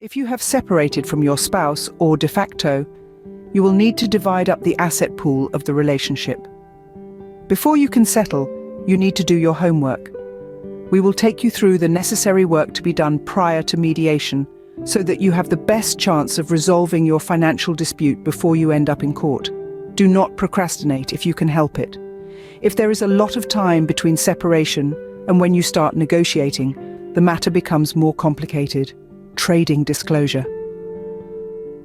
If you have separated from your spouse or de facto, you will need to divide up the asset pool of the relationship. Before you can settle, you need to do your homework. We will take you through the necessary work to be done prior to mediation, so that you have the best chance of resolving your financial dispute before you end up in court. Do not procrastinate if you can help it. If there is a lot of time between separation and when you start negotiating, the matter becomes more complicated. Trading disclosure.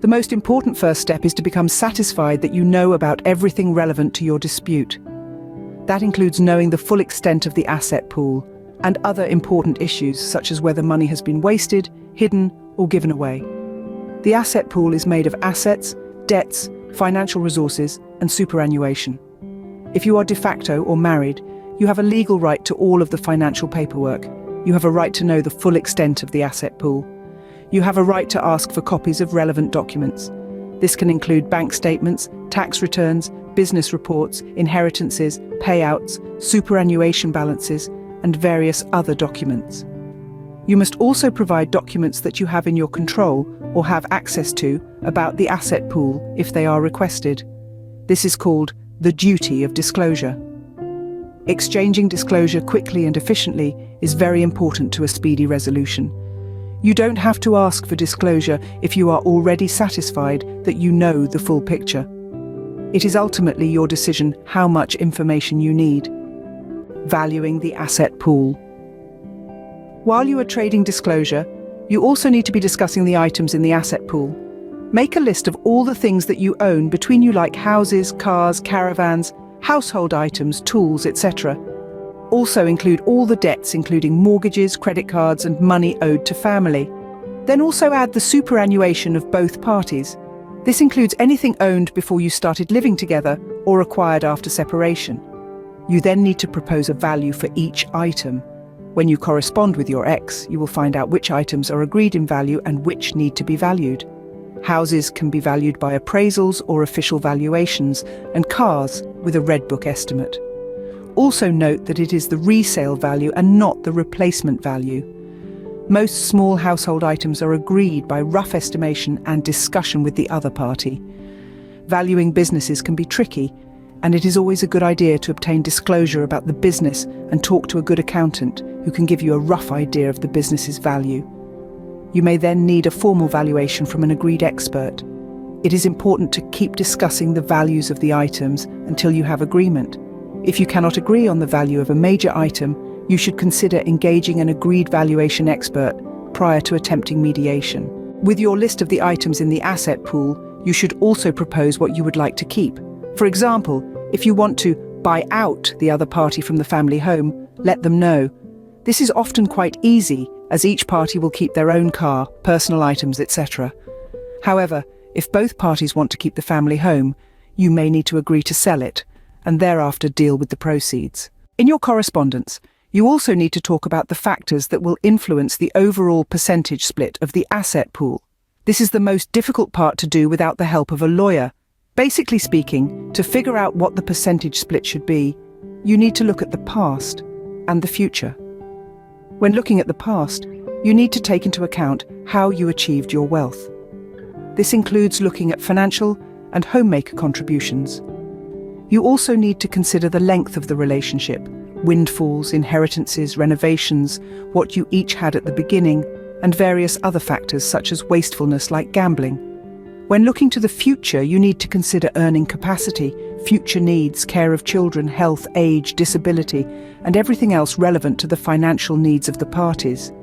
The most important first step is to become satisfied that you know about everything relevant to your dispute. That includes knowing the full extent of the asset pool and other important issues such as whether money has been wasted, hidden, or given away. The asset pool is made of assets, debts, financial resources, and superannuation. If you are de facto or married, you have a legal right to all of the financial paperwork. You have a right to know the full extent of the asset pool. You have a right to ask for copies of relevant documents. This can include bank statements, tax returns, business reports, inheritances, payouts, superannuation balances, and various other documents. You must also provide documents that you have in your control or have access to about the asset pool if they are requested. This is called the duty of disclosure. Exchanging disclosure quickly and efficiently is very important to a speedy resolution. You don't have to ask for disclosure if you are already satisfied that you know the full picture. It is ultimately your decision how much information you need. Valuing the asset pool. While you are trading disclosure, you also need to be discussing the items in the asset pool. Make a list of all the things that you own between you, like houses, cars, caravans, household items, tools, etc. Also include all the debts, including mortgages, credit cards, and money owed to family. Then also add the superannuation of both parties. This includes anything owned before you started living together or acquired after separation. You then need to propose a value for each item. When you correspond with your ex, you will find out which items are agreed in value and which need to be valued. Houses can be valued by appraisals or official valuations, and cars with a Red Book estimate. Also note that it is the resale value and not the replacement value. Most small household items are agreed by rough estimation and discussion with the other party. Valuing businesses can be tricky, and it is always a good idea to obtain disclosure about the business and talk to a good accountant who can give you a rough idea of the business's value. You may then need a formal valuation from an agreed expert. It is important to keep discussing the values of the items until you have agreement. If you cannot agree on the value of a major item, you should consider engaging an agreed valuation expert prior to attempting mediation. With your list of the items in the asset pool, you should also propose what you would like to keep. For example, if you want to buy out the other party from the family home, let them know. This is often quite easy, as each party will keep their own car, personal items, etc. However, if both parties want to keep the family home, you may need to agree to sell it, and thereafter deal with the proceeds. In your correspondence, you also need to talk about the factors that will influence the overall percentage split of the asset pool. This is the most difficult part to do without the help of a lawyer. Basically speaking, to figure out what the percentage split should be, you need to look at the past and the future. When looking at the past, you need to take into account how you achieved your wealth. This includes looking at financial and homemaker contributions. You also need to consider the length of the relationship, windfalls, inheritances, renovations, what you each had at the beginning, and various other factors such as wastefulness like gambling. When looking to the future, you need to consider earning capacity, future needs, care of children, health, age, disability, and everything else relevant to the financial needs of the parties.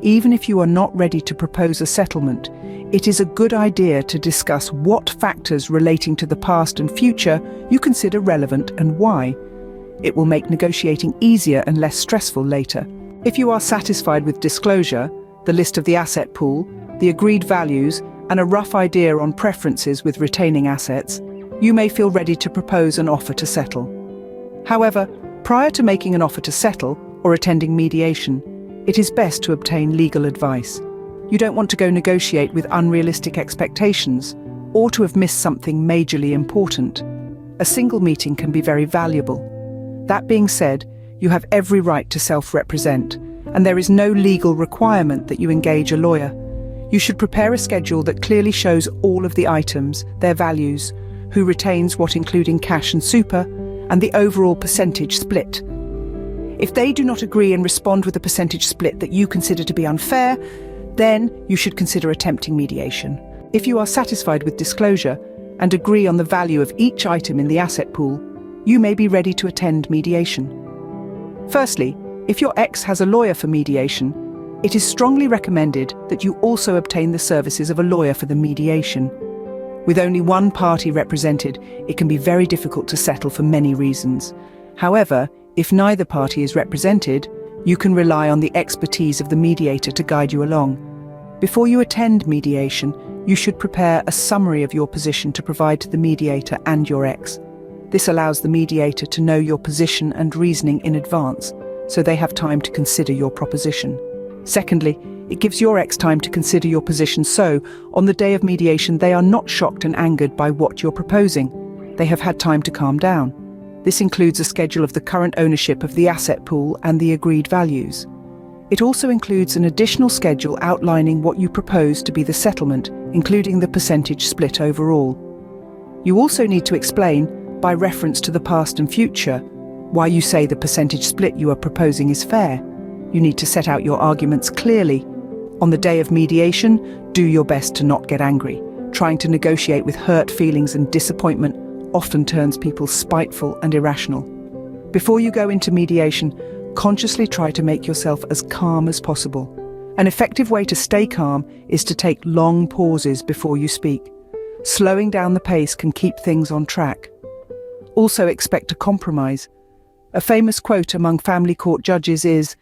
Even if you are not ready to propose a settlement, it is a good idea to discuss what factors relating to the past and future you consider relevant and why. It will make negotiating easier and less stressful later. If you are satisfied with disclosure, the list of the asset pool, the agreed values, and a rough idea on preferences with retaining assets, you may feel ready to propose an offer to settle. However, prior to making an offer to settle or attending mediation, it is best to obtain legal advice. You don't want to go negotiate with unrealistic expectations or to have missed something majorly important. A single meeting can be very valuable. That being said, you have every right to self-represent, and there is no legal requirement that you engage a lawyer. You should prepare a schedule that clearly shows all of the items, their values, who retains what including cash and super, and the overall percentage split. If they do not agree and respond with a percentage split that you consider to be unfair, then you should consider attempting mediation. If you are satisfied with disclosure and agree on the value of each item in the asset pool, you may be ready to attend mediation. Firstly, if your ex has a lawyer for mediation, it is strongly recommended that you also obtain the services of a lawyer for the mediation. With only one party represented, it can be very difficult to settle for many reasons. However, if neither party is represented, you can rely on the expertise of the mediator to guide you along. Before you attend mediation, you should prepare a summary of your position to provide to the mediator and your ex. This allows the mediator to know your position and reasoning in advance, so they have time to consider your proposition. Secondly, it gives your ex time to consider your position, so on the day of mediation they are not shocked and angered by what you're proposing. They have had time to calm down. This includes a schedule of the current ownership of the asset pool and the agreed values. It also includes an additional schedule outlining what you propose to be the settlement, including the percentage split overall. You also need to explain, by reference to the past and future, why you say the percentage split you are proposing is fair. You need to set out your arguments clearly. On the day of mediation, do your best to not get angry. Trying to negotiate with hurt feelings and disappointment often turns people spiteful and irrational. Before you go into mediation, consciously try to make yourself as calm as possible. An effective way to stay calm is to take long pauses before you speak. Slowing down the pace can keep things on track. Also expect a compromise. A famous quote among family court judges is,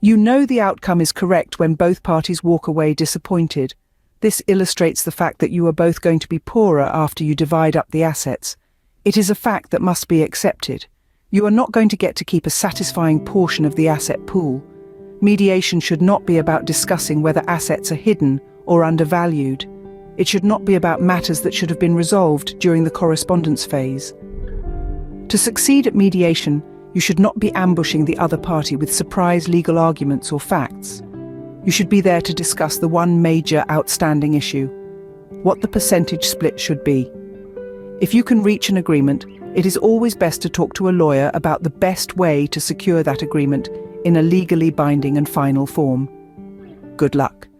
"You know the outcome is correct when both parties walk away disappointed." This illustrates the fact that you are both going to be poorer after you divide up the assets. It is a fact that must be accepted. You are not going to get to keep a satisfying portion of the asset pool. Mediation should not be about discussing whether assets are hidden or undervalued. It should not be about matters that should have been resolved during the correspondence phase. To succeed at mediation, you should not be ambushing the other party with surprise legal arguments or facts. You should be there to discuss the one major outstanding issue: what the percentage split should be. If you can reach an agreement, it is always best to talk to a lawyer about the best way to secure that agreement in a legally binding and final form. Good luck.